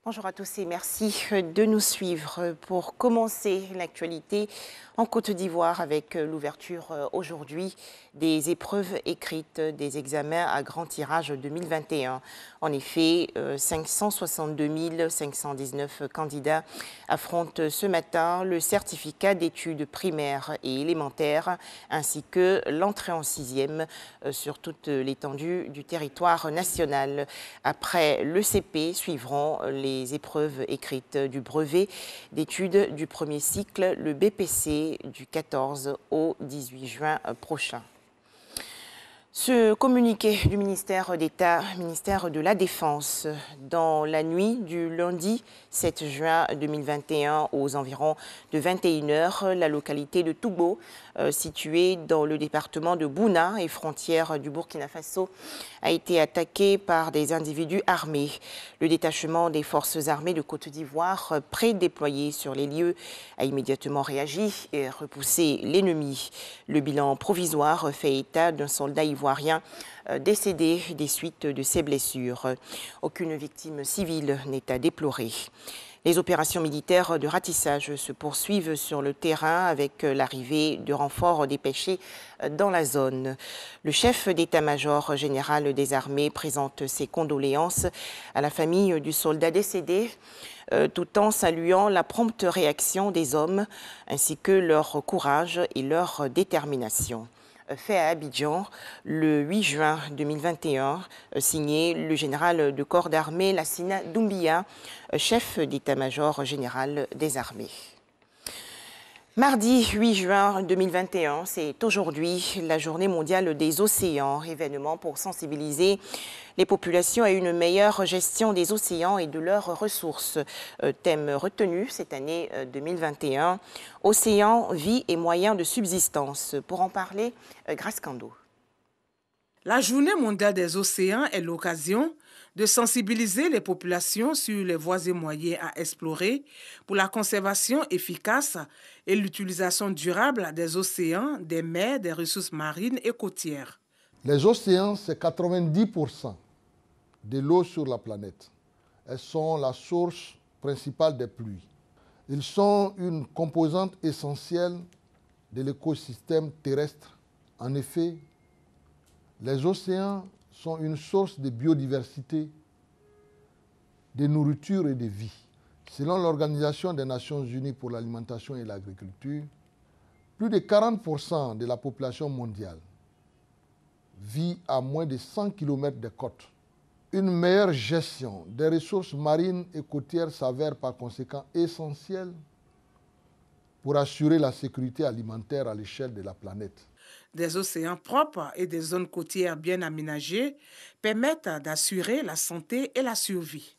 Bonjour à tous et merci de nous suivre pour commencer l'actualité en Côte d'Ivoire avec l'ouverture aujourd'hui des épreuves écrites des examens à grand tirage 2021. En effet, 562 519 candidats affrontent ce matin le certificat d'études primaires et élémentaires ainsi que l'entrée en sixième sur toute l'étendue du territoire national. Après le CP, suivront les épreuves écrites du brevet d'études du premier cycle, le BPC, du 14 au 18 juin prochain. Ce communiqué du ministère d'État, ministère de la Défense, dans la nuit du lundi 7 juin 2021 aux environs de 21h, la localité de Toubo, située dans le département de Bouna et frontière du Burkina Faso, a été attaquée par des individus armés. Le détachement des forces armées de Côte d'Ivoire, prédéployé sur les lieux, a immédiatement réagi et repoussé l'ennemi. Le bilan provisoire fait état d'un soldat ivoirien décédé des suites de ses blessures. Aucune victime civile n'est à déplorer. Les opérations militaires de ratissage se poursuivent sur le terrain avec l'arrivée de renforts dépêchés dans la zone. Le chef d'état-major général des armées présente ses condoléances à la famille du soldat décédé, tout en saluant la prompte réaction des hommes ainsi que leur courage et leur détermination. Fait à Abidjan le 8 juin 2021, signé le général de corps d'armée Lassina Doumbia, chef d'état-major général des armées. Mardi 8 juin 2021, c'est aujourd'hui la journée mondiale des océans, événement pour sensibiliser les populations à une meilleure gestion des océans et de leurs ressources. Thème retenu cette année 2021, océans, vie et moyens de subsistance. Pour en parler, Grace Kando. La Journée mondiale des océans est l'occasion de sensibiliser les populations sur les voies et moyens à explorer pour la conservation efficace et l'utilisation durable des océans, des mers, des ressources marines et côtières. Les océans, c'est 90% de l'eau sur la planète. Elles sont la source principale des pluies. Ils sont une composante essentielle de l'écosystème terrestre. En effet, les océans sont une source de biodiversité, de nourriture et de vie. Selon l'Organisation des Nations Unies pour l'alimentation et l'agriculture, plus de 40% de la population mondiale vit à moins de 100 km des côtes. Une meilleure gestion des ressources marines et côtières s'avère par conséquent essentielle pour assurer la sécurité alimentaire à l'échelle de la planète. Des océans propres et des zones côtières bien aménagées permettent d'assurer la santé et la survie.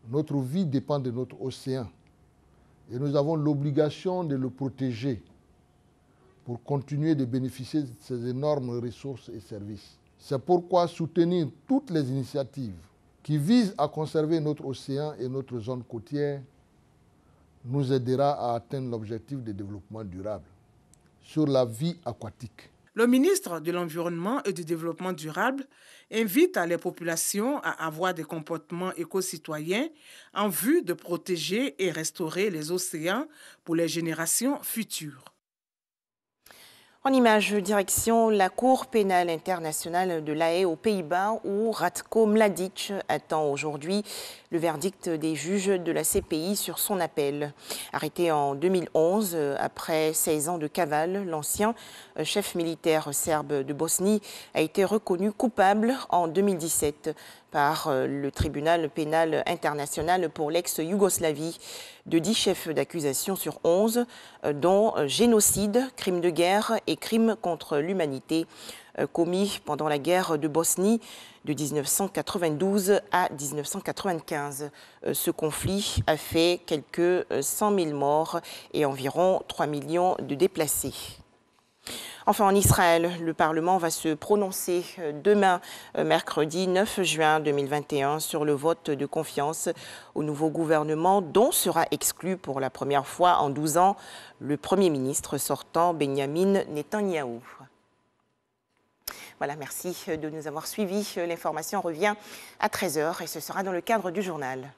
Notre vie dépend de notre océan et nous avons l'obligation de le protéger pour continuer de bénéficier de ces énormes ressources et services. C'est pourquoi soutenir toutes les initiatives qui visent à conserver notre océan et notre zone côtière nous aidera à atteindre l'objectif de développement durable. Sur la vie aquatique. Le ministre de l'Environnement et du Développement durable invite les populations à avoir des comportements éco-citoyens en vue de protéger et restaurer les océans pour les générations futures. En image, direction la Cour pénale internationale de La Haye aux Pays-Bas où Ratko Mladic attend aujourd'hui le verdict des juges de la CPI sur son appel. Arrêté en 2011, après 16 ans de cavale, l'ancien chef militaire serbe de Bosnie a été reconnu coupable en 2017 par le tribunal pénal international pour l'ex-Yougoslavie de 10 chefs d'accusation sur 11, dont génocide, crimes de guerre et crimes contre l'humanité commis pendant la guerre de Bosnie de 1992 à 1995. Ce conflit a fait quelques 100 000 morts et environ 3 millions de déplacés. Enfin, en Israël, le Parlement va se prononcer demain, mercredi 9 juin 2021, sur le vote de confiance au nouveau gouvernement dont sera exclu pour la première fois en 12 ans le Premier ministre sortant Benyamin Netanyahou. Voilà, merci de nous avoir suivis. L'information revient à 13h et ce sera dans le cadre du journal.